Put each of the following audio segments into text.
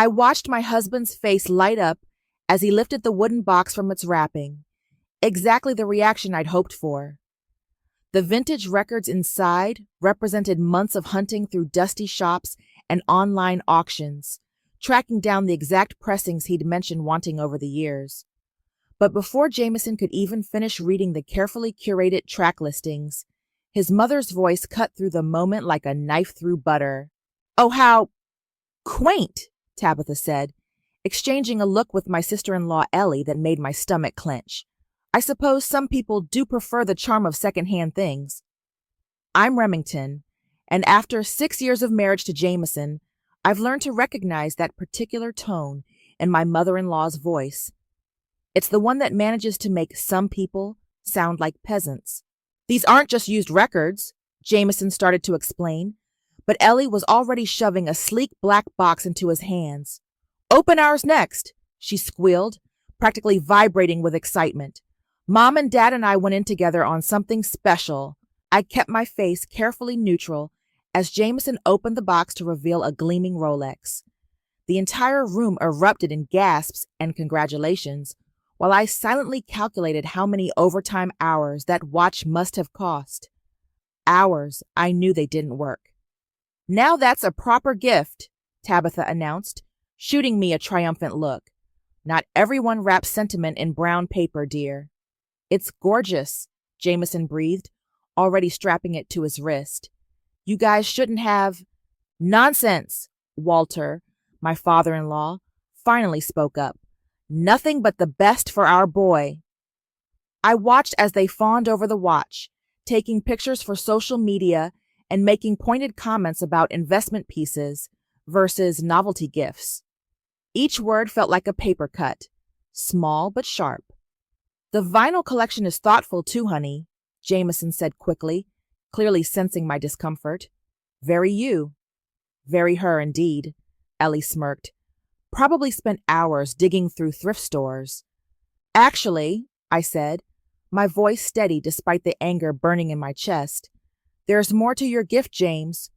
I watched my husband's face light up as he lifted the wooden box from its wrapping. Exactly the reaction I'd hoped for. The vintage records inside represented months of hunting through dusty shops and online auctions, tracking down the exact pressings he'd mentioned wanting over the years. But before Jameson could even finish reading the carefully curated track listings, his mother's voice cut through the moment like a knife through butter. "Oh, how quaint," Tabitha said, exchanging a look with my sister-in-law Ellie that made my stomach clench. "I suppose some people do prefer the charm of second-hand things." I'm Remington, and after 6 years of marriage to Jameson, I've learned to recognize that particular tone in my mother-in-law's voice. It's the one that manages to make some people sound like peasants. "These aren't just used records," Jameson started to explain, but Ellie was already shoving a sleek black box into his hands. "Open ours next," she squealed, practically vibrating with excitement. "Mom and Dad and I went in together on something special." I kept my face carefully neutral as Jameson opened the box to reveal a gleaming Rolex. The entire room erupted in gasps and congratulations, while I silently calculated how many overtime hours that watch must have cost. Hours I knew they didn't work. "Now that's a proper gift," Tabitha announced, shooting me a triumphant look. "Not everyone wraps sentiment in brown paper, dear." "It's gorgeous," Jameson breathed, already strapping it to his wrist. "You guys shouldn't have—" "Nonsense," Walter, my father-in-law, finally spoke up. "Nothing but the best for our boy." I watched as they fawned over the watch, taking pictures for social media and making pointed comments about investment pieces versus novelty gifts. Each word felt like a paper cut, small but sharp. "The vinyl collection is thoughtful too, honey," Jameson said quickly, clearly sensing my discomfort. "Very you." "Very her, indeed," Ellie smirked. "Probably spent hours digging through thrift stores." "Actually," I said, my voice steady despite the anger burning in my chest, "there's more to your gift, James.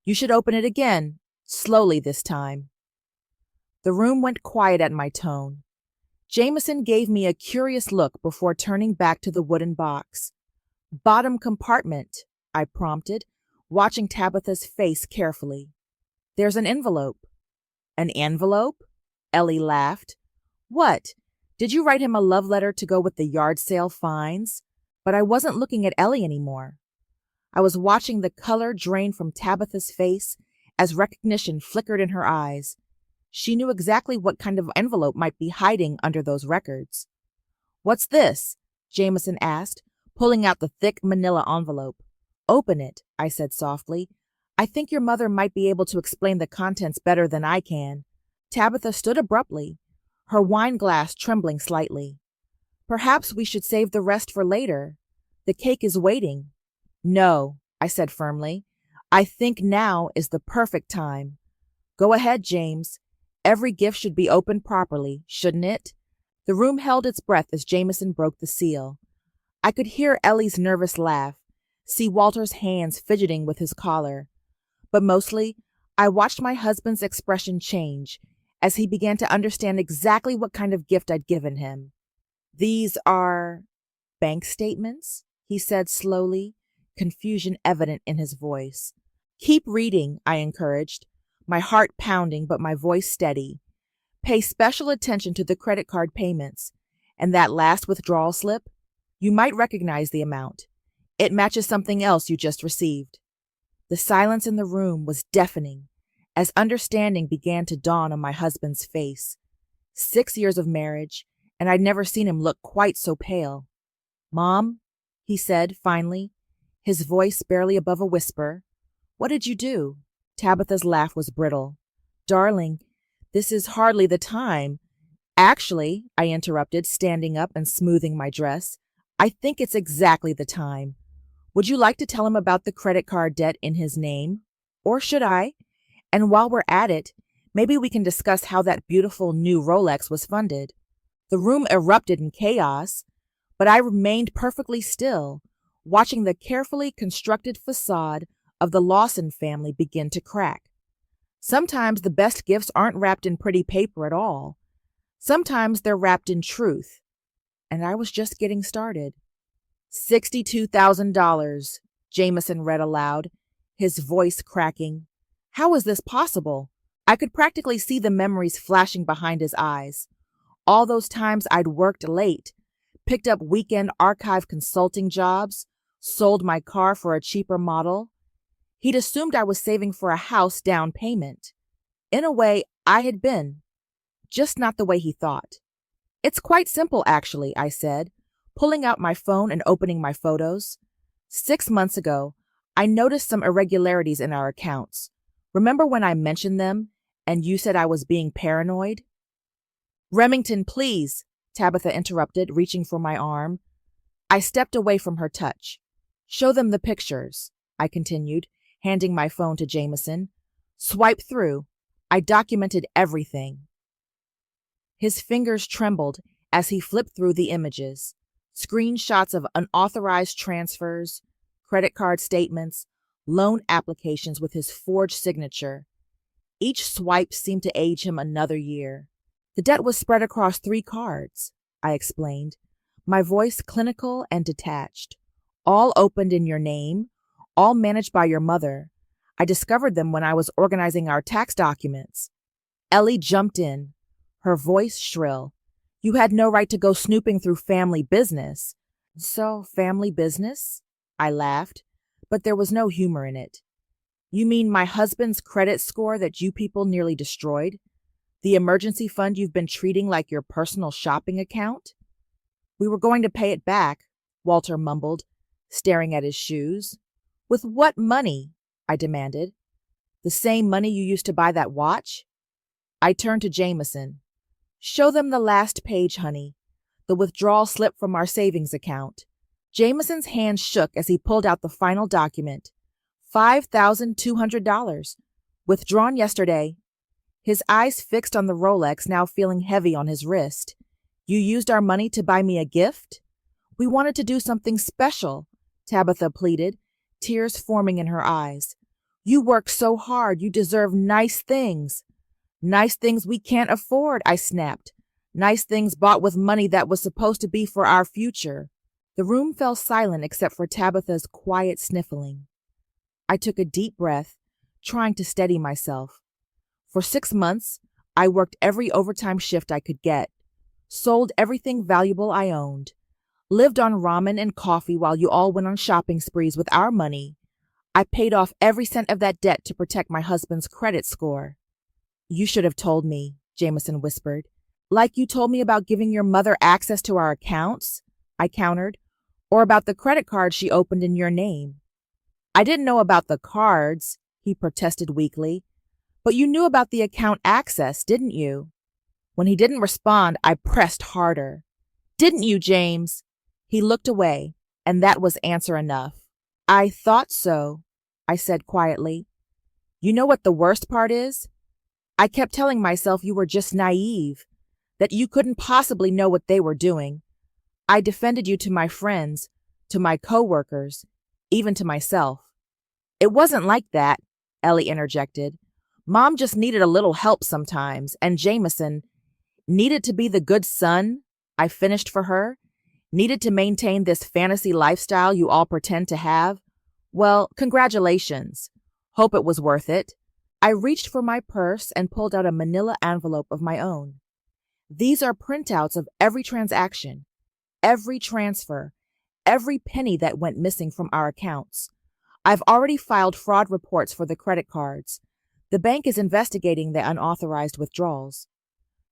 You should open it again, slowly this time." The room went quiet at my tone. Jameson gave me a curious look before turning back to the wooden box. "Bottom compartment," I prompted, watching Tabitha's face carefully. "There's an envelope." "An envelope?" Ellie laughed. "What? Did you write him a love letter to go with the yard sale finds?" But I wasn't looking at Ellie anymore. I was watching the color drain from Tabitha's face as recognition flickered in her eyes. She knew exactly what kind of envelope might be hiding under those records. "What's this?" Jameson asked, pulling out the thick manila envelope. "Open it," I said softly. "I think your mother might be able to explain the contents better than I can." Tabitha stood abruptly, her wine glass trembling slightly. "Perhaps we should save the rest for later. The cake is waiting." "No," I said firmly. "I think now is the perfect time. Go ahead, James. Every gift should be opened properly, shouldn't it?" The room held its breath as Jameson broke the seal. I could hear Ellie's nervous laugh, see Walter's hands fidgeting with his collar. But mostly, I watched my husband's expression change as he began to understand exactly what kind of gift I'd given him. "These are bank statements?" he said slowly, confusion evident in his voice. "Keep reading," I encouraged, my heart pounding but my voice steady. "Pay special attention to the credit card payments. And that last withdrawal slip? You might recognize the amount. It matches something else you just received." The silence in the room was deafening as understanding began to dawn on my husband's face. 6 years of marriage, and I'd never seen him look quite so pale. "Mom," he said finally, his voice barely above a whisper, "what did you do?" Tabitha's laugh was brittle. "Darling, this is hardly the time." "Actually," I interrupted, standing up and smoothing my dress, "I think it's exactly the time. Would you like to tell him about the credit card debt in his name? Or should I? And while we're at it, maybe we can discuss how that beautiful new Rolex was funded." The room erupted in chaos, but I remained perfectly still, watching the carefully constructed facade of the Lawson family begin to crack. Sometimes the best gifts aren't wrapped in pretty paper at all. Sometimes they're wrapped in truth. And I was just getting started. $62,000, Jameson read aloud, his voice cracking. How is this possible? I could practically see the memories flashing behind his eyes. All those times I'd worked late, picked up weekend archive consulting jobs, sold my car for a cheaper model. He'd assumed I was saving for a house down payment. In a way, I had been, just not the way he thought. It's quite simple, actually, I said, pulling out my phone and opening my photos. 6 months ago, I noticed some irregularities in our accounts. Remember when I mentioned them and you said I was being paranoid? Remington, please, Tabitha interrupted, reaching for my arm. I stepped away from her touch. Show them the pictures, I continued, handing my phone to Jameson. Swipe through. I documented everything. His fingers trembled as he flipped through the images. Screenshots of unauthorized transfers, credit card statements, loan applications with his forged signature. Each swipe seemed to age him another year. The debt was spread across 3 cards, I explained, my voice clinical and detached. All opened in your name, all managed by your mother. I discovered them when I was organizing our tax documents. Ellie jumped in, her voice shrill. You had no right to go snooping through family business. So, family business? I laughed, but there was no humor in it. You mean my husband's credit score that you people nearly destroyed? The emergency fund you've been treating like your personal shopping account? We were going to pay it back, Walter mumbled, staring at his shoes. With what money? I demanded. The same money you used to buy that watch? I turned to Jameson. Show them the last page, honey. The withdrawal slip from our savings account. Jameson's hand shook as he pulled out the final document. $5,200. Withdrawn yesterday. His eyes fixed on the Rolex now feeling heavy on his wrist. You used our money to buy me a gift? We wanted to do something special, Tabitha pleaded, tears forming in her eyes. You work so hard, you deserve nice things. Nice things we can't afford, I snapped. Nice things bought with money that was supposed to be for our future. The room fell silent except for Tabitha's quiet sniffling. I took a deep breath, trying to steady myself. For 6 months, I worked every overtime shift I could get, sold everything valuable I owned, lived on ramen and coffee while you all went on shopping sprees with our money. I paid off every cent of that debt to protect my husband's credit score. You should have told me, Jameson whispered. Like you told me about giving your mother access to our accounts, I countered, or about the credit card she opened in your name. I didn't know about the cards, he protested weakly. But you knew about the account access, didn't you? When he didn't respond, I pressed harder. Didn't you, James? He looked away, and that was answer enough. I thought so, I said quietly. You know what the worst part is? I kept telling myself you were just naive, that you couldn't possibly know what they were doing. I defended you to my friends, to my coworkers, even to myself. It wasn't like that, Ellie interjected. Mom just needed a little help sometimes, and Jameson needed to be the good son I finished for her, needed to maintain this fantasy lifestyle you all pretend to have. Well, congratulations. Hope it was worth it. I reached for my purse and pulled out a manila envelope of my own. These are printouts of every transaction, every transfer, every penny that went missing from our accounts. I've already filed fraud reports for the credit cards. The bank is investigating the unauthorized withdrawals.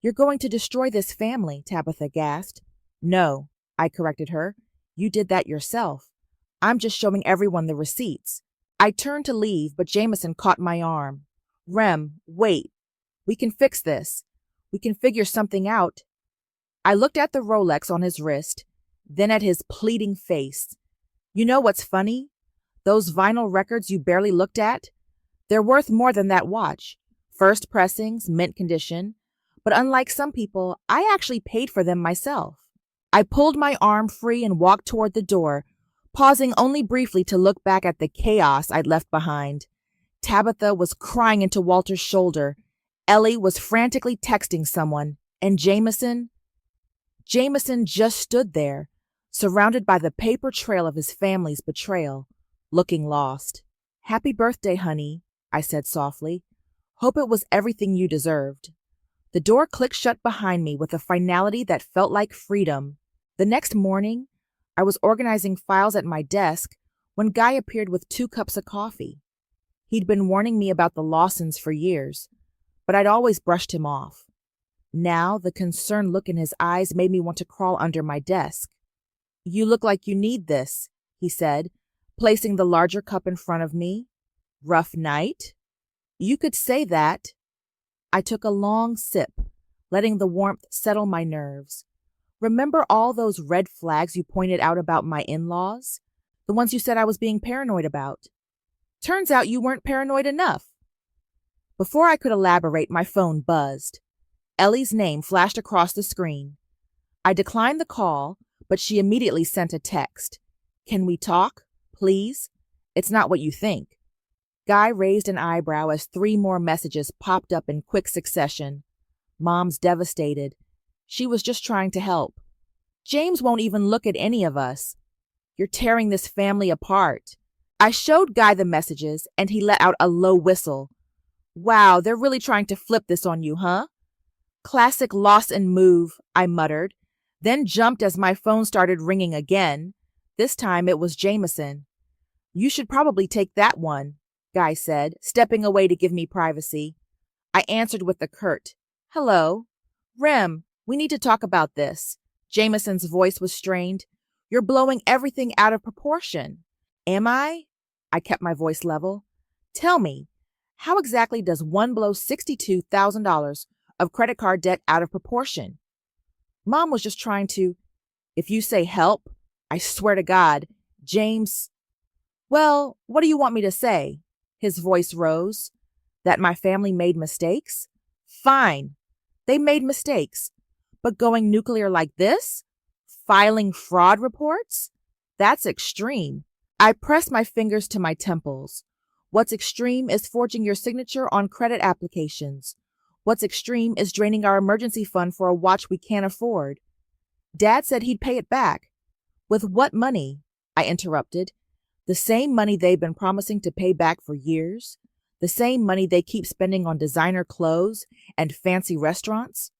You're going to destroy this family, Tabitha gasped. No, I corrected her. You did that yourself. I'm just showing everyone the receipts. I turned to leave, but Jameson caught my arm. Rem, wait. We can fix this. We can figure something out. I looked at the Rolex on his wrist, then at his pleading face. You know what's funny? Those vinyl records you barely looked at? They're worth more than that watch. First pressings, mint condition. But unlike some people, I actually paid for them myself. I pulled my arm free and walked toward the door, pausing only briefly to look back at the chaos I'd left behind. Tabitha was crying into Walter's shoulder. Ellie was frantically texting someone, and Jameson just stood there, surrounded by the paper trail of his family's betrayal, looking lost. "Happy birthday, honey," I said softly. "Hope it was everything you deserved." The door clicked shut behind me with a finality that felt like freedom. The next morning, I was organizing files at my desk when Guy appeared with 2 cups of coffee. He'd been warning me about the Lawsons for years, but I'd always brushed him off. Now, the concerned look in his eyes made me want to crawl under my desk. "You look like you need this," he said, placing the larger cup in front of me. "Rough night?" "You could say that." I took a long sip, letting the warmth settle my nerves. "Remember all those red flags you pointed out about my in-laws? The ones you said I was being paranoid about? Turns out you weren't paranoid enough." Before I could elaborate, my phone buzzed. Ellie's name flashed across the screen. I declined the call, but she immediately sent a text. "Can we talk, please? It's not what you think." Guy raised an eyebrow as 3 more messages popped up in quick succession. "Mom's devastated. She was just trying to help. James won't even look at any of us. You're tearing this family apart." I showed Guy the messages, and he let out a low whistle. "Wow, they're really trying to flip this on you, huh?" "Classic Lawson move," I muttered, then jumped as my phone started ringing again. This time it was Jameson. "You should probably take that one," Guy said, stepping away to give me privacy. I answered with a curt, "Hello." "Rem, we need to talk about this." Jameson's voice was strained. "You're blowing everything out of proportion." "Am I?" I kept my voice level. "Tell me, how exactly does one blow $62,000 of credit card debt out of proportion?" "Mom was just trying to—" "If you say help, I swear to God, James—" "Well, what do you want me to say?" His voice rose. "That my family made mistakes? Fine. They made mistakes. But going nuclear like this? Filing fraud reports? That's extreme." I pressed my fingers to my temples. "What's extreme is forging your signature on credit applications. What's extreme is draining our emergency fund for a watch we can't afford." "Dad said he'd pay it back." "With what money?" I interrupted. "The same money they've been promising to pay back for years? The same money they keep spending on designer clothes and fancy restaurants?"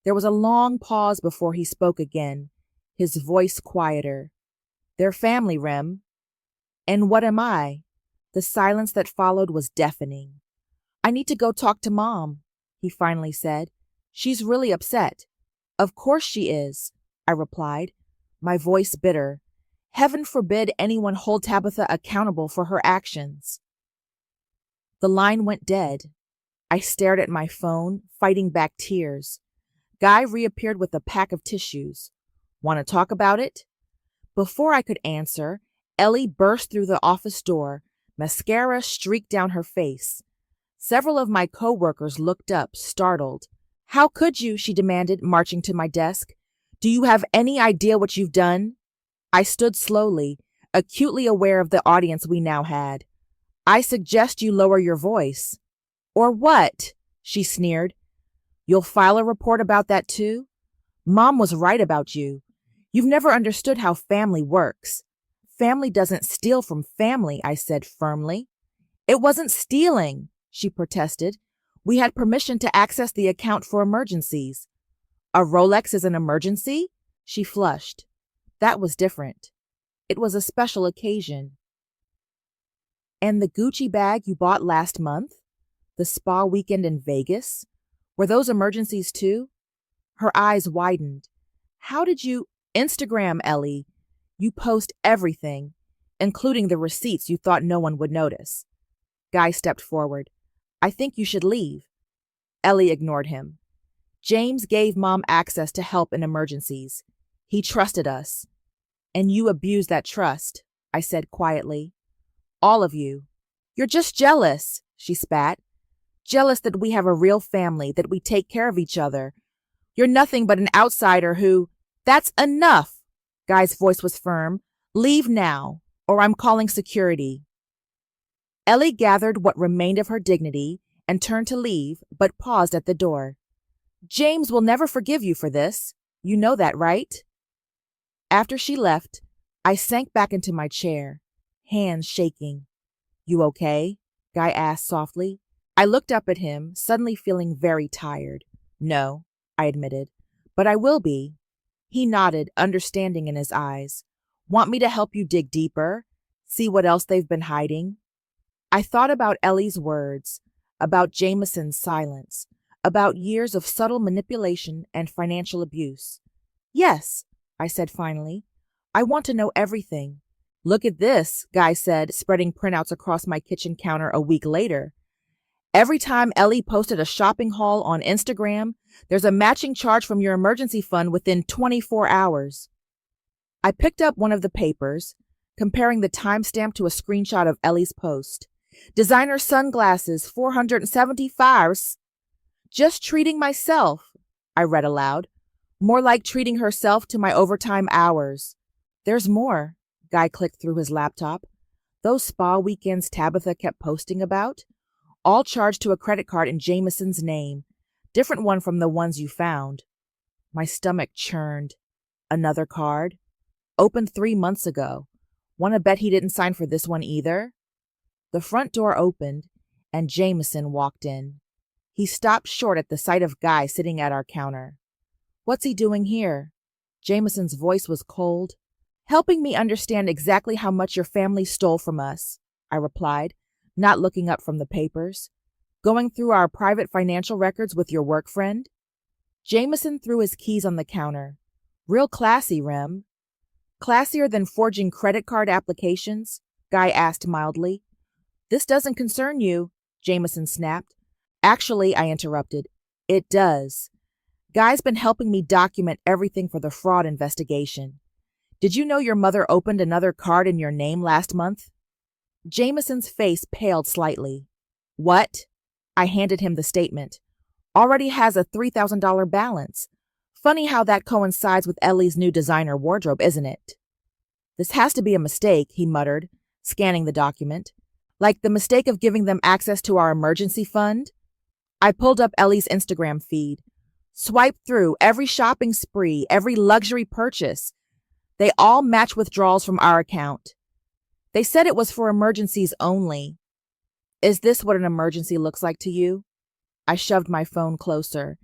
There was a long pause before he spoke again, his voice quieter. "They're family, Rem." "And what am I?" The silence that followed was deafening. "I need to go talk to Mom," he finally said. "She's really upset." "Of course she is," I replied, my voice bitter. Heaven forbid anyone hold Tabitha accountable for her actions. The line went dead. I stared at my phone, fighting back tears. Guy reappeared with a pack of tissues. "Want to talk about it?" Before I could answer, Ellie burst through the office door, mascara streaked down her face. Several of my coworkers looked up, startled. "How could you?" she demanded, marching to my desk. "Do you have any idea what you've done?" I stood slowly, acutely aware of the audience we now had. "I suggest you lower your voice." "Or what?" she sneered. "You'll file a report about that too? Mom was right about you. You've never understood how family works." "Family doesn't steal from family," I said firmly. "It wasn't stealing," she protested. "We had permission to access the account for emergencies." "A Rolex is an emergency?" She flushed. That was different. It was a special occasion. "And the Gucci bag you bought last month? The spa weekend in Vegas? Were those emergencies too?" Her eyes widened. "How did you— Instagram, Ellie. You post everything, including the receipts you thought no one would notice." Guy stepped forward. "I think you should leave." Ellie ignored him. "James gave Mom access to help in emergencies. He trusted us. And you abused that trust," I said quietly. "All of you. You're just jealous," she spat. "Jealous that we have a real family, that we take care of each other. You're nothing but an outsider who—" "That's enough!" Guy's voice was firm. "Leave now, or I'm calling security." Ellie gathered what remained of her dignity and turned to leave, but paused at the door. James will never forgive you for this. You know that, right? After she left, I sank back into my chair, hands shaking. You okay? Guy asked softly. I looked up at him, suddenly feeling very tired. No, I admitted, but I will be. He nodded, understanding in his eyes. Want me to help you dig deeper? See what else they've been hiding? I thought about Ellie's words, about Jameson's silence, about years of subtle manipulation and financial abuse. Yes, I said finally. I want to know everything. Look at this, Guy said, spreading printouts across my kitchen counter a week later. Every time Ellie posted a shopping haul on Instagram, there's a matching charge from your emergency fund within 24 hours. I picked up one of the papers, comparing the timestamp to a screenshot of Ellie's post. Designer sunglasses, 475. Just treating myself, I read aloud. More like treating herself to my overtime hours. There's more, Guy clicked through his laptop. Those spa weekends Tabitha kept posting about, all charged to a credit card in Jameson's name, different one from the ones you found. My stomach churned. Another card? Opened 3 months ago. Want to bet he didn't sign for this one either? The front door opened, and Jameson walked in. He stopped short at the sight of Guy sitting at our counter. What's he doing here? Jameson's voice was cold. Helping me understand exactly how much your family stole from us, I replied, not looking up from the papers. Going through our private financial records with your work friend? Jameson threw his keys on the counter. Real classy, Rem. Classier than forging credit card applications? Guy asked mildly. This doesn't concern you, Jameson snapped. Actually, I interrupted, it does. Guy's been helping me document everything for the fraud investigation. Did you know your mother opened another card in your name last month? Jameson's face paled slightly. What? I handed him the statement. Already has a $3,000 balance. Funny how that coincides with Ellie's new designer wardrobe, isn't it? This has to be a mistake, he muttered, scanning the document. Like the mistake of giving them access to our emergency fund? I pulled up Ellie's Instagram feed. Swiped through every shopping spree, every luxury purchase. They all match withdrawals from our account. They said it was for emergencies only. Is this what an emergency looks like to you? I shoved my phone closer.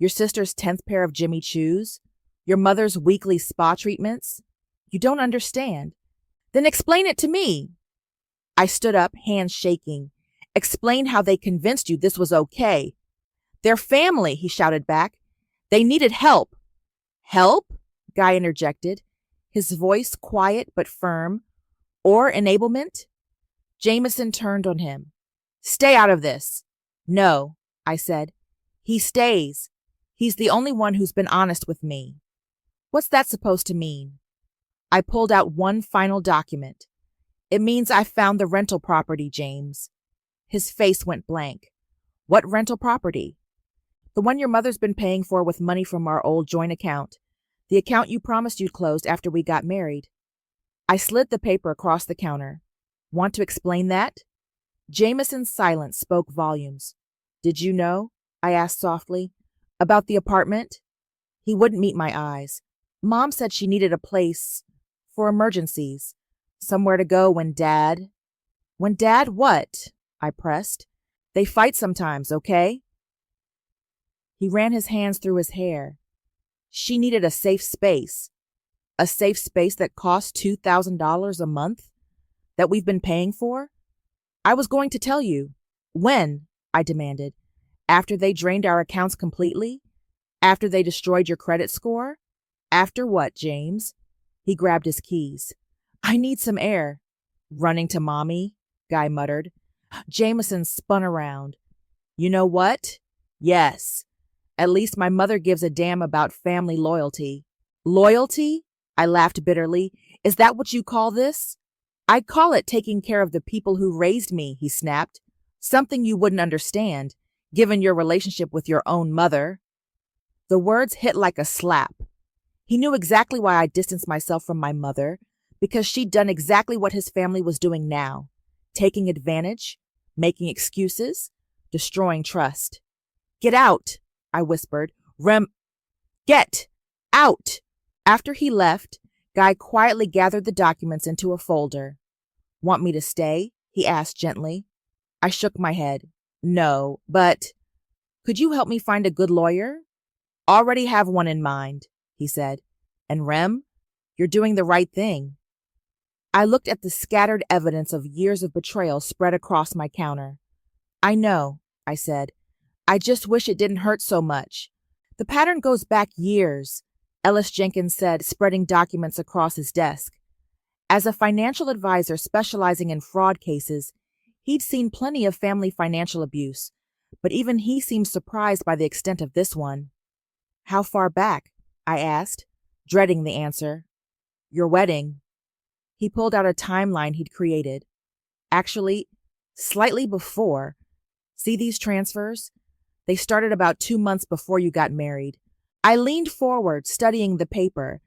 Your sister's 10th pair of Jimmy Choos? Your mother's weekly spa treatments? You don't understand. Then explain it to me. I stood up, hands shaking. Explain how they convinced you this was okay. Their family, he shouted back. They needed help. Help? Guy interjected, his voice quiet but firm. Or enablement? Jameson turned on him. Stay out of this. No, I said. He stays. He's the only one who's been honest with me. What's that supposed to mean? I pulled out one final document. It means I found the rental property, James. His face went blank. What rental property? The one your mother's been paying for with money from our old joint account. The account you promised you'd closed after we got married. I slid the paper across the counter. Want to explain that? Jameson's silence spoke volumes. Did you know? I asked softly. About the apartment? He wouldn't meet my eyes. Mom said she needed a place for emergencies. Somewhere to go when Dad... When Dad what? I pressed. They fight sometimes, okay? He ran his hands through his hair. She needed a safe space. A safe space that cost $2,000 a month? That we've been paying for? I was going to tell you. When? I demanded. After they drained our accounts completely? After they destroyed your credit score? After what, James? He grabbed his keys. I need some air. Running to Mommy? Guy muttered. Jameson spun around. You know what? Yes. At least my mother gives a damn about family loyalty. Loyalty? I laughed bitterly. Is that what you call this? I'd call it taking care of the people who raised me, he snapped. Something you wouldn't understand, given your relationship with your own mother. The words hit like a slap. He knew exactly why I distanced myself from my mother, because she'd done exactly what his family was doing now, taking advantage, making excuses, destroying trust. Get out, I whispered. Get out. After he left, Guy quietly gathered the documents into a folder. Want me to stay? He asked gently. I shook my head. No, but could you help me find a good lawyer? Already have one in mind, he said. And Rem, you're doing the right thing. I looked at the scattered evidence of years of betrayal spread across my counter. I know, I said. I just wish it didn't hurt so much. The pattern goes back years, Ellis Jenkins said, spreading documents across his desk. As a financial advisor specializing in fraud cases, he'd seen plenty of family financial abuse, but even he seemed surprised by the extent of this one. How far back? I asked, dreading the answer. Your wedding. He pulled out a timeline he'd created. Actually, slightly before. See these transfers? They started about 2 months before you got married. I leaned forward, studying the paper.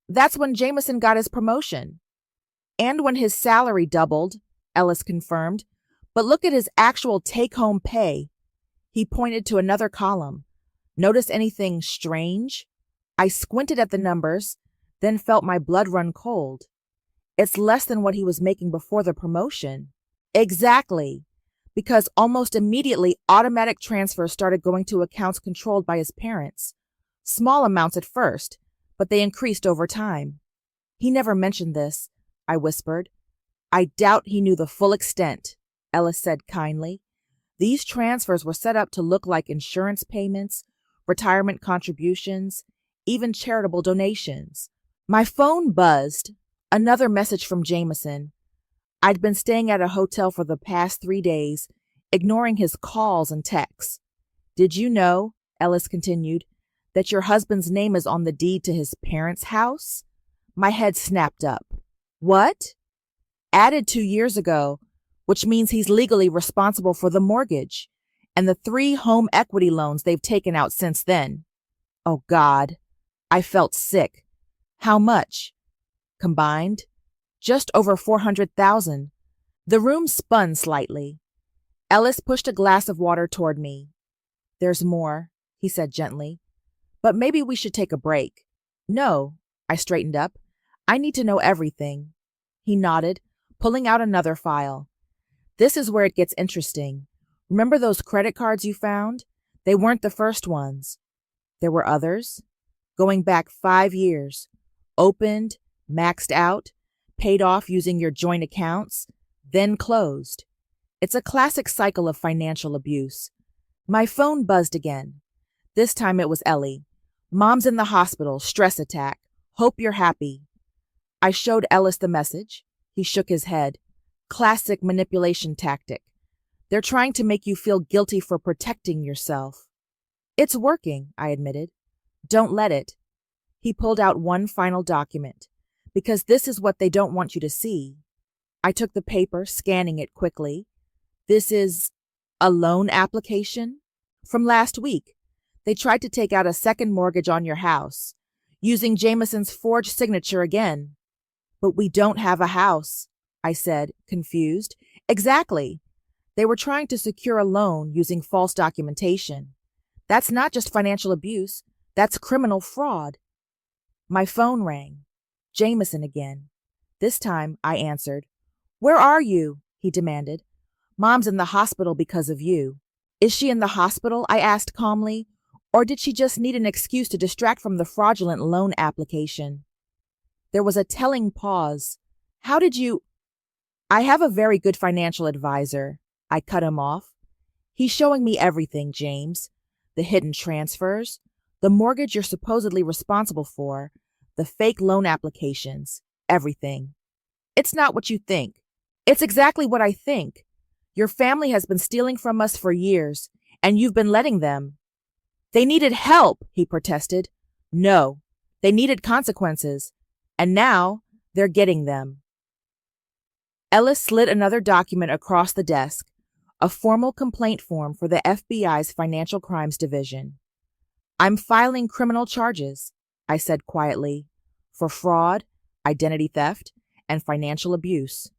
That's when Jameson got his promotion. And when his salary doubled, Ellis confirmed. But look at his actual take-home pay. He pointed to another column. Notice anything strange? I squinted at the numbers, then felt my blood run cold. It's less than what he was making before the promotion. Exactly. Because almost immediately automatic transfers started going to accounts controlled by his parents. Small amounts at first, but they increased over time. He never mentioned this, I whispered. I doubt he knew the full extent, Ellis said kindly. These transfers were set up to look like insurance payments, retirement contributions, even charitable donations. My phone buzzed. Another message from Jameson. I'd been staying at a hotel for the past 3 days, ignoring his calls and texts. Did you know, Ellis continued, that your husband's name is on the deed to his parents' house? My head snapped up. What? Added 2 years ago, which means he's legally responsible for the mortgage and the 3 home equity loans they've taken out since then. Oh, God. I felt sick. How much? Combined? Just over $400,000. The room spun slightly. Ellis pushed a glass of water toward me. There's more, he said gently. But maybe we should take a break. No, I straightened up. I need to know everything. He nodded, pulling out another file. This is where it gets interesting. Remember those credit cards you found? They weren't the first ones. There were others, going back 5 years, opened, maxed out, paid off using your joint accounts, then closed. It's a classic cycle of financial abuse. My phone buzzed again. This time it was Ellie. Mom's in the hospital, stress attack. Hope you're happy. I showed Ellis the message. He shook his head. Classic manipulation tactic. They're trying to make you feel guilty for protecting yourself. It's working, I admitted. Don't let it. He pulled out one final document, because this is what they don't want you to see. I took the paper, scanning it quickly. This is a loan application? From last week. They tried to take out a second mortgage on your house, using Jameson's forged signature again. But we don't have a house, I said, confused. Exactly. They were trying to secure a loan using false documentation. That's not just financial abuse, that's criminal fraud. My phone rang. Jameson again. This time I answered. Where are you? He demanded. Mom's in the hospital because of you. Is she in the hospital? I asked calmly. Or did she just need an excuse to distract from the fraudulent loan application? There was a telling pause. How did you... I have a very good financial advisor. I cut him off. He's showing me everything, James. The hidden transfers, the mortgage you're supposedly responsible for, the fake loan applications, everything. It's not what you think. It's exactly what I think. Your family has been stealing from us for years, and you've been letting them. They needed help, he protested. No, they needed consequences, and now they're getting them. Ellis slid another document across the desk, a formal complaint form for the FBI's Financial Crimes Division. I'm filing criminal charges, I said quietly, for fraud, identity theft, and financial abuse.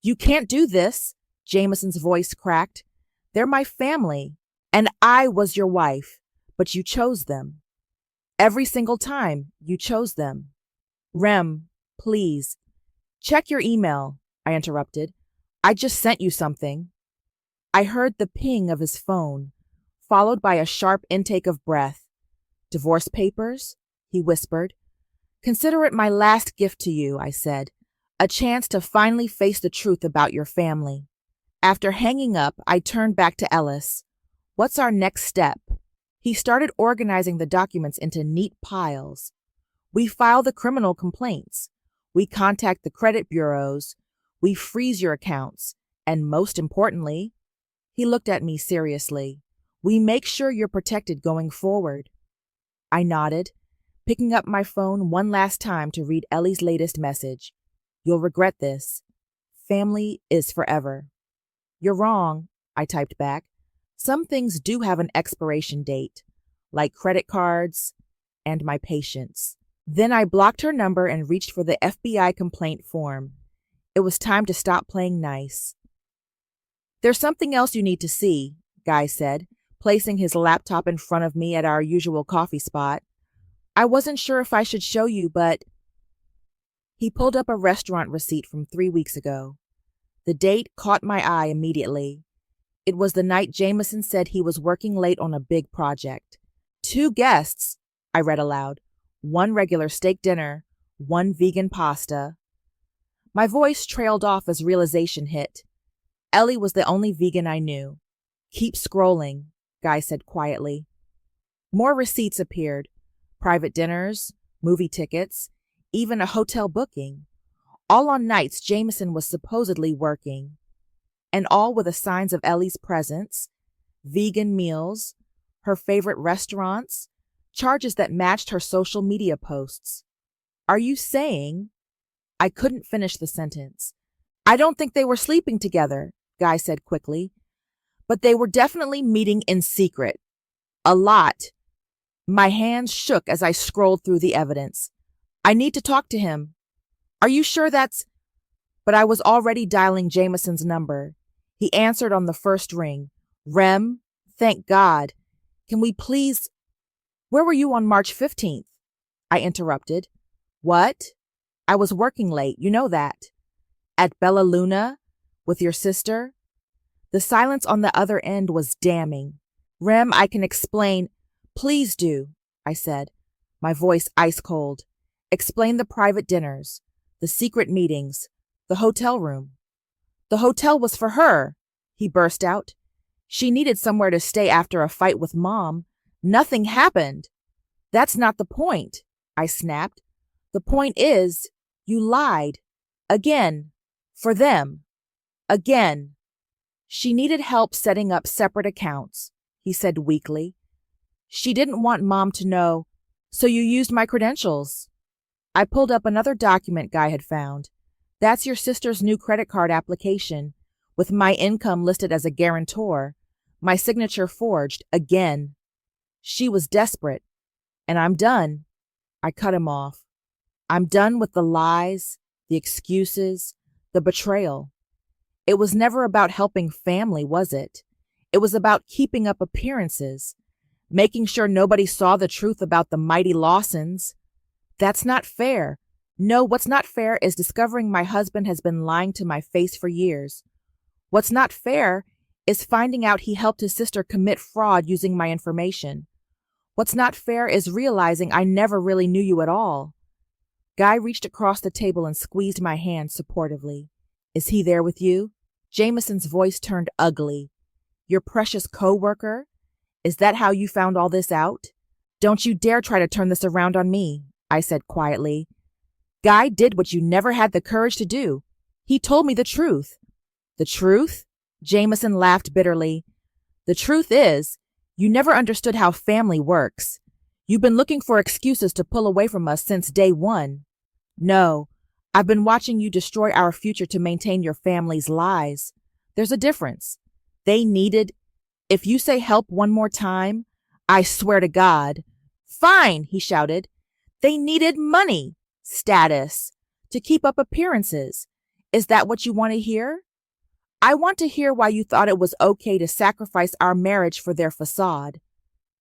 You can't do this, Jameson's voice cracked. They're my family, and I was your wife, but you chose them. Every single time you chose them. Rem, please. Check your email, I interrupted. I just sent you something. I heard the ping of his phone, followed by a sharp intake of breath. Divorce papers? He whispered. Consider it my last gift to you, I said. A chance to finally face the truth about your family. After hanging up, I turned back to Ellis. What's our next step? He started organizing the documents into neat piles. We file the criminal complaints. We contact the credit bureaus. We freeze your accounts. And most importantly, he looked at me seriously, we make sure you're protected going forward. I nodded, picking up my phone one last time to read Ellie's latest message. You'll regret this. Family is forever. You're wrong, I typed back. Some things do have an expiration date, like credit cards and my patience. Then I blocked her number and reached for the FBI complaint form. It was time to stop playing nice. There's something else you need to see, Guy said, placing his laptop in front of me at our usual coffee spot. I wasn't sure if I should show you, but... He pulled up a restaurant receipt from 3 weeks ago. The date caught my eye immediately. It was the night Jameson said he was working late on a big project. 2 guests, I read aloud. 1 regular steak dinner, 1 vegan pasta. My voice trailed off as realization hit. Ellie was the only vegan I knew. Keep scrolling, Guy said quietly. More receipts appeared. Private dinners, movie tickets, even a hotel booking. All on nights Jameson was supposedly working. And all with the signs of Ellie's presence, vegan meals, her favorite restaurants, charges that matched her social media posts. Are you saying... I couldn't finish the sentence. I don't think they were sleeping together, Guy said quickly. But they were definitely meeting in secret. A lot. My hands shook as I scrolled through the evidence. I need to talk to him. Are you sure that's... But I was already dialing Jameson's number. He answered on the first ring. Rem, thank God. Can we please... Where were you on March 15th? I interrupted. What? I was working late, you know that. At Bella Luna? With your sister? The silence on the other end was damning. Rem, I can explain. Please do, I said, my voice ice cold. Explain the private dinners, the secret meetings, the hotel room. The hotel was for her, he burst out. She needed somewhere to stay after a fight with Mom. Nothing happened. That's not the point, I snapped. The point is, you lied. Again. For them. Again. She needed help setting up separate accounts, he said weakly. She didn't want Mom to know, so you used my credentials. I pulled up another document Guy had found. That's your sister's new credit card application, with my income listed as a guarantor, my signature forged again. She was desperate. And I'm done. I cut him off. I'm done with the lies, the excuses, the betrayal. It was never about helping family, was it? It was about keeping up appearances, making sure nobody saw the truth about the mighty Lawsons. That's not fair. No, what's not fair is discovering my husband has been lying to my face for years. What's not fair is finding out he helped his sister commit fraud using my information. What's not fair is realizing I never really knew you at all. Guy reached across the table and squeezed my hand supportively. Is he there with you? Jameson's voice turned ugly. Your precious co-worker? Is that how you found all this out? Don't you dare try to turn this around on me, I said quietly. Guy did what you never had the courage to do. He told me the truth. The truth? Jameson laughed bitterly. The truth is, you never understood how family works. You've been looking for excuses to pull away from us since day one. No, I've been watching you destroy our future to maintain your family's lies. There's a difference. They needed... If you say help one more time, I swear to God. Fine, he shouted. They needed money, status, to keep up appearances. Is that what you want to hear? I want to hear why you thought it was okay to sacrifice our marriage for their facade.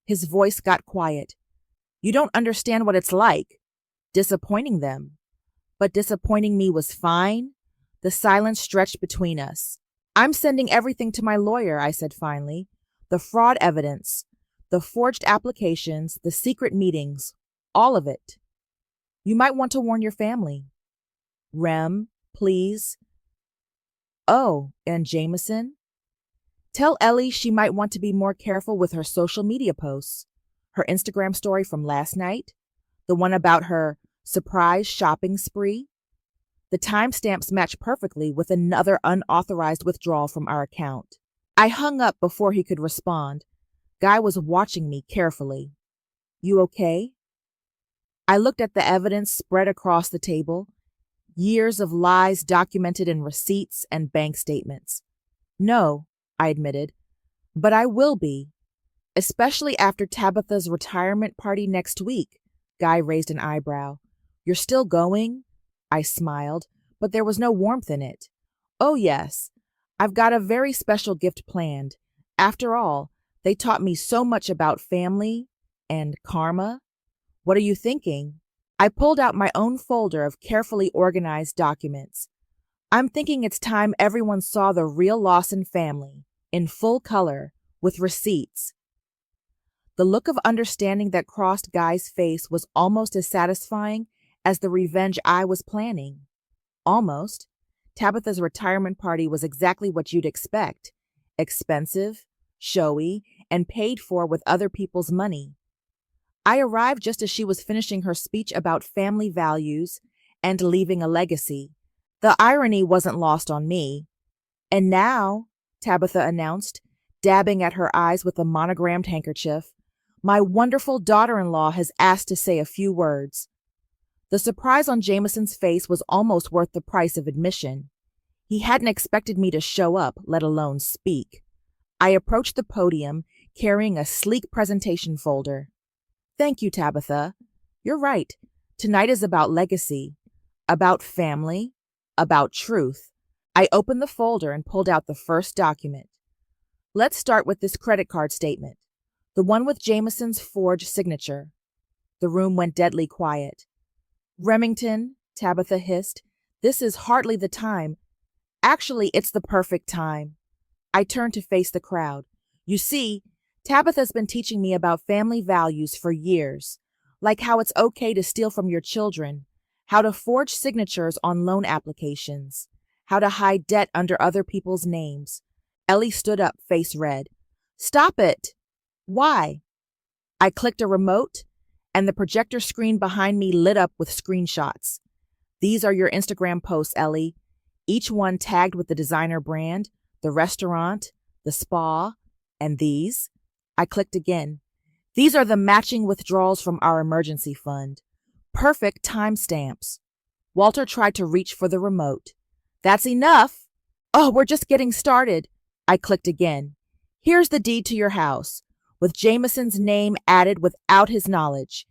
His voice got quiet. You don't understand what it's like, disappointing them. But disappointing me was fine. The silence stretched between us. I'm sending everything to my lawyer, I said finally. The fraud evidence, the forged applications, the secret meetings, all of it. You might want to warn your family. Rem, please. Oh, and Jameson? Tell Ellie she might want to be more careful with her social media posts. Her Instagram story from last night, the one about her surprise shopping spree. The timestamps match perfectly with another unauthorized withdrawal from our account. I hung up before he could respond. Guy was watching me carefully. You okay? I looked at the evidence spread across the table. Years of lies documented in receipts and bank statements. No, I admitted, but I will be, especially after Tabitha's retirement party next week. Guy raised an eyebrow. You're still going? I smiled, but there was no warmth in it. Oh, yes. I've got a very special gift planned. After all, they taught me so much about family and karma. What are you thinking? I pulled out my own folder of carefully organized documents. I'm thinking it's time everyone saw the real Lawson family, in full color, with receipts. The look of understanding that crossed Guy's face was almost as satisfying as the revenge I was planning. Almost. Tabitha's retirement party was exactly what you'd expect. Expensive, showy, and paid for with other people's money. I arrived just as she was finishing her speech about family values and leaving a legacy. The irony wasn't lost on me. And now, Tabitha announced, dabbing at her eyes with a monogrammed handkerchief, my wonderful daughter-in-law has asked to say a few words. The surprise on Jameson's face was almost worth the price of admission. He hadn't expected me to show up, let alone speak. I approached the podium, carrying a sleek presentation folder. Thank you, Tabitha. You're right. Tonight is about legacy, about family, about truth. I opened the folder and pulled out the first document. Let's start with this credit card statement, the one with Jameson's forged signature. The room went deadly quiet. Remington, Tabitha hissed, this is hardly the time. Actually, it's the perfect time. I turned to face the crowd. You see, Tabitha's been teaching me about family values for years, like how it's okay to steal from your children, how to forge signatures on loan applications, how to hide debt under other people's names. Ellie stood up, face red. Stop it! Why? I clicked a remote, and the projector screen behind me lit up with screenshots. These are your Instagram posts, Ellie, each one tagged with the designer brand, the restaurant, the spa, and these. I clicked again. These are the matching withdrawals from our emergency fund. Perfect timestamps. Walter tried to reach for the remote. That's enough. Oh, we're just getting started. I clicked again. Here's the deed to your house, with Jameson's name added without his knowledge.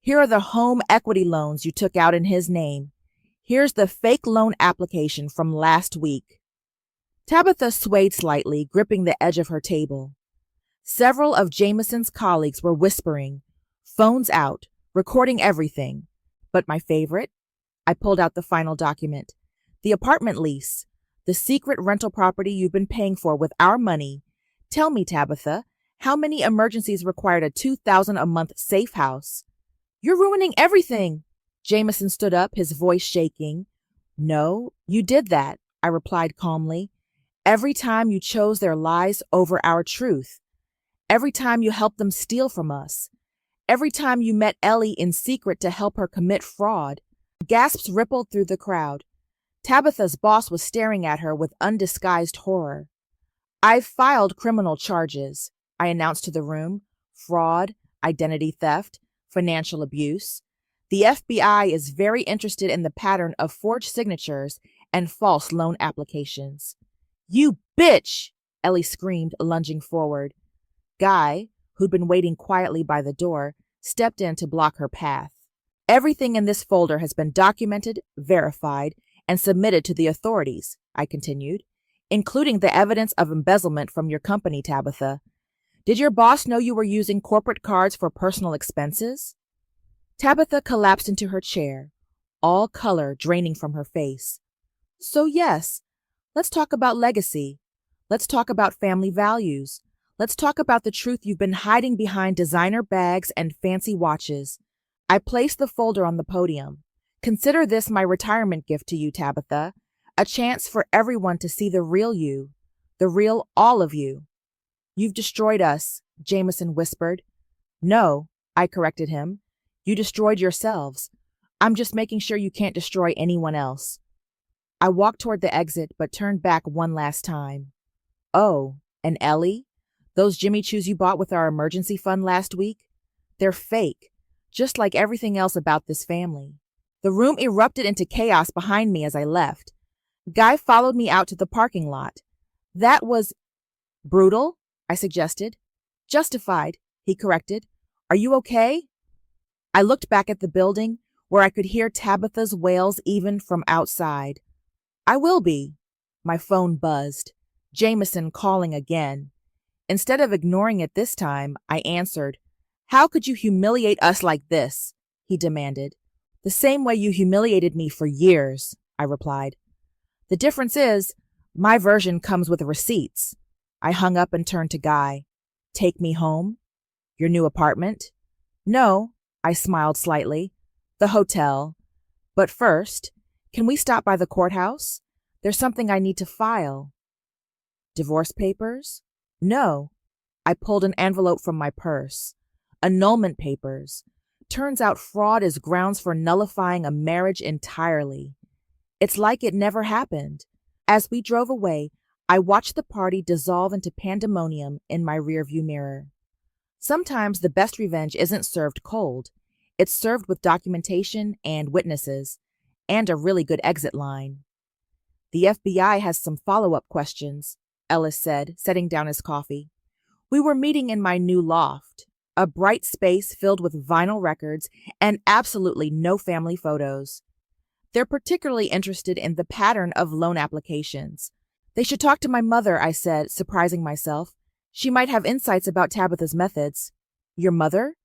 Here are the home equity loans you took out in his name. Here's the fake loan application from last week. Tabitha swayed slightly, gripping the edge of her table. Several of Jameson's colleagues were whispering, phones out, recording everything. But my favorite? I pulled out the final document. The apartment lease, the secret rental property you've been paying for with our money. Tell me, Tabitha, how many emergencies required a $2,000 a month safe house? You're ruining everything. Jameson stood up, his voice shaking. No, you did that, I replied calmly. Every time you chose their lies over our truth. Every time you helped them steal from us. Every time you met Ellie in secret to help her commit fraud. Gasps rippled through the crowd. Tabitha's boss was staring at her with undisguised horror. I've filed criminal charges, I announced to the room. Fraud, identity theft, financial abuse. The FBI is very interested in the pattern of forged signatures and false loan applications. You bitch! Ellie screamed, lunging forward. Guy, who'd been waiting quietly by the door, stepped in to block her path. Everything in this folder has been documented, verified, and submitted to the authorities, I continued. including the evidence of embezzlement from your company, Tabitha. Did your boss know you were using corporate cards for personal expenses? Tabitha collapsed into her chair, all color draining from her face. So yes, let's talk about legacy. Let's talk about family values. Let's talk about the truth you've been hiding behind designer bags and fancy watches. I placed the folder on the podium. Consider this my retirement gift to you, Tabitha, a chance for everyone to see the real you, the real all of you. You've destroyed us, Jameson whispered. No, I corrected him. You destroyed yourselves. I'm just making sure you can't destroy anyone else. I walked toward the exit, but turned back one last time. Oh, and Ellie? Those Jimmy Choos you bought with our emergency fund last week? They're fake, just like everything else about this family. The room erupted into chaos behind me as I left. Guy followed me out to the parking lot. That was brutal, I suggested. Justified, he corrected. Are you okay? I looked back at the building, where I could hear Tabitha's wails even from outside. I will be. My phone buzzed. Jameson calling again. Instead of ignoring it this time, I answered. How could you humiliate us like this? He demanded. The same way you humiliated me for years, I replied. The difference is, my version comes with receipts. I hung up and turned to Guy. Take me home? Your new apartment? No, I smiled slightly. The hotel. But first, can we stop by the courthouse? There's something I need to file. Divorce papers? No. I pulled an envelope from my purse. Annulment papers. Turns out fraud is grounds for nullifying a marriage entirely. It's like it never happened. As we drove away, I watched the party dissolve into pandemonium in my rearview mirror. Sometimes the best revenge isn't served cold. It's served with documentation and witnesses, and a really good exit line. The FBI has some follow-up questions, Ellis said, setting down his coffee. We were meeting in my new loft, a bright space filled with vinyl records and absolutely no family photos. They're particularly interested in the pattern of loan applications. They should talk to my mother, I said, surprising myself. She might have insights about Tabitha's methods. Your mother?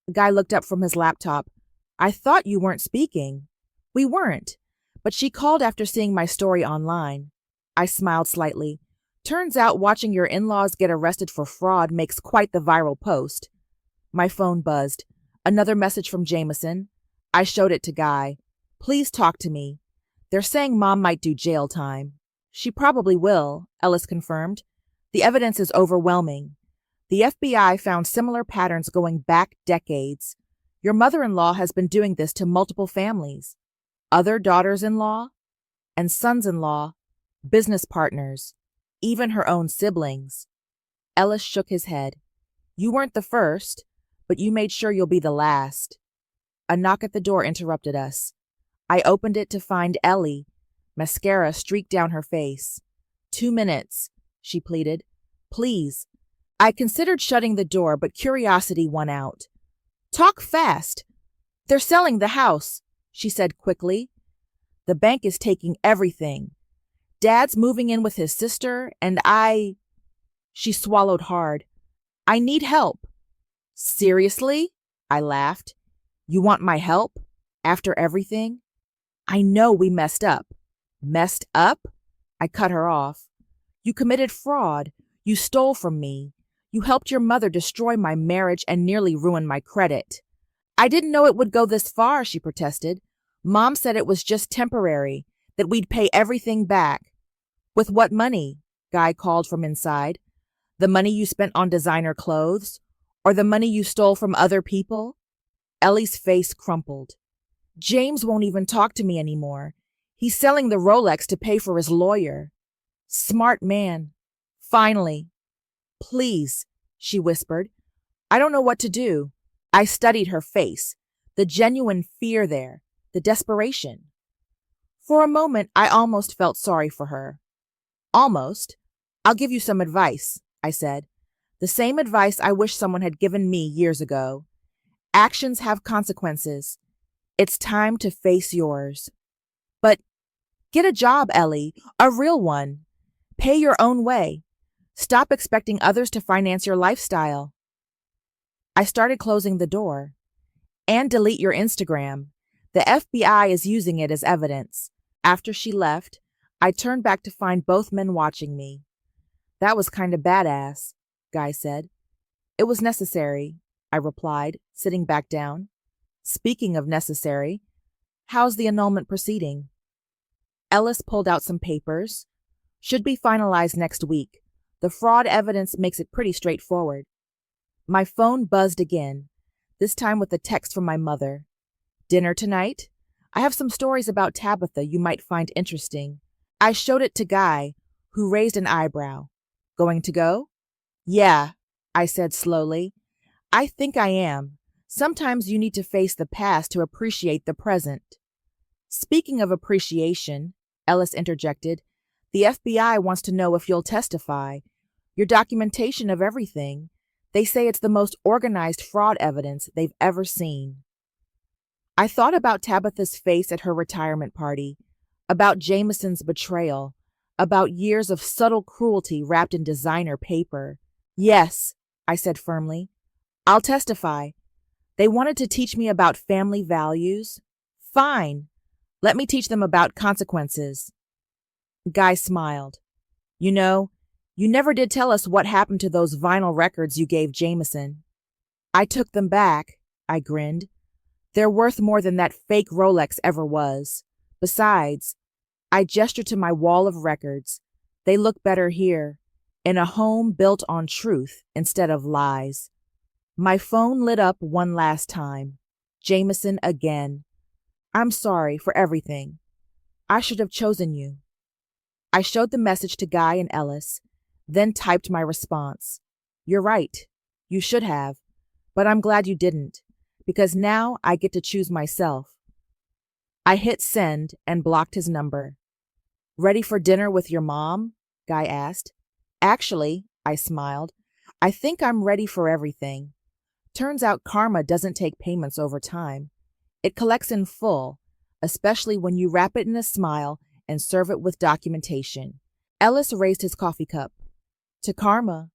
The guy looked up from his laptop. I thought you weren't speaking. We weren't, but she called after seeing my story online. I smiled slightly. Turns out watching your in-laws get arrested for fraud makes quite the viral post. My phone buzzed. Another message from Jameson. I showed it to Guy. Please talk to me. They're saying Mom might do jail time. She probably will, Ellis confirmed. The evidence is overwhelming. The FBI found similar patterns going back decades. Your mother-in-law has been doing this to multiple families. Other daughters-in-law and sons-in-law, business partners, even her own siblings. Ellis shook his head. You weren't the first, but you made sure you'll be the last. A knock at the door interrupted us. I opened it to find Ellie. Mascara streaked down her face. 2 minutes, she pleaded. Please. I considered shutting the door, but curiosity won out. Talk fast. They're selling the house, she said quickly. The bank is taking everything. Dad's moving in with his sister, and She swallowed hard. I need help. Seriously? I laughed. You want my help? After everything? I know we messed up. Messed up? I cut her off. You committed fraud. You stole from me. You helped your mother destroy my marriage and nearly ruin my credit. I didn't know it would go this far, she protested. Mom said it was just temporary, that we'd pay everything back. With what money? Guy called from inside. The money you spent on designer clothes? Or the money you stole from other people? Ellie's face crumpled. James won't even talk to me anymore. He's selling the Rolex to pay for his lawyer. Smart man. Finally. Please, she whispered. I don't know what to do. I studied her face, the genuine fear there, the desperation. For a moment, I almost felt sorry for her. Almost. I'll give you some advice, I said. The same advice I wish someone had given me years ago. Actions have consequences. It's time to face yours. But get a job, Ellie, a real one. Pay your own way. Stop expecting others to finance your lifestyle. I started closing the door. And delete your Instagram. The FBI is using it as evidence. After she left, I turned back to find both men watching me. That was kind of badass, Guy said. It was necessary, I replied, sitting back down. Speaking of necessary, how's the annulment proceeding? Ellis pulled out some papers. Should be finalized next week. The fraud evidence makes it pretty straightforward. My phone buzzed again, this time with a text from my mother. Dinner tonight? I have some stories about Tabitha you might find interesting. I showed it to Guy, who raised an eyebrow. Going to go? Yeah, I said slowly. I think I am. Sometimes you need to face the past to appreciate the present. Speaking of appreciation, Ellis interjected, the FBI wants to know if you'll testify. Your documentation of everything. They say it's the most organized fraud evidence they've ever seen. I thought about Tabitha's face at her retirement party, about Jameson's betrayal, about years of subtle cruelty wrapped in designer paper. Yes, I said firmly. I'll testify. They wanted to teach me about family values. Fine. Let me teach them about consequences. Guy smiled. You know, you never did tell us what happened to those vinyl records you gave Jameson. I took them back, I grinned. They're worth more than that fake Rolex ever was. Besides, I gestured to my wall of records. They look better here, in a home built on truth instead of lies. My phone lit up one last time. Jameson again. I'm sorry for everything. I should have chosen you. I showed the message to Guy and Ellis, then typed my response. You're right. You should have. But I'm glad you didn't, because now I get to choose myself. I hit send and blocked his number. Ready for dinner with your mom? Guy asked. Actually, I smiled, I think I'm ready for everything. Turns out karma doesn't take payments over time. It collects in full, especially when you wrap it in a smile and serve it with documentation. Ellis raised his coffee cup. To karma.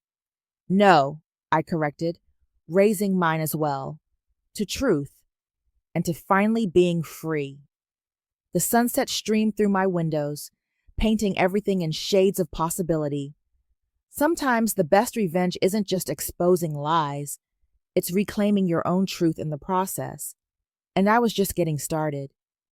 No, I corrected, raising mine as well. To truth. And to finally being free. The sunset streamed through my windows, painting everything in shades of possibility. Sometimes the best revenge isn't just exposing lies, it's reclaiming your own truth in the process. And I was just getting started.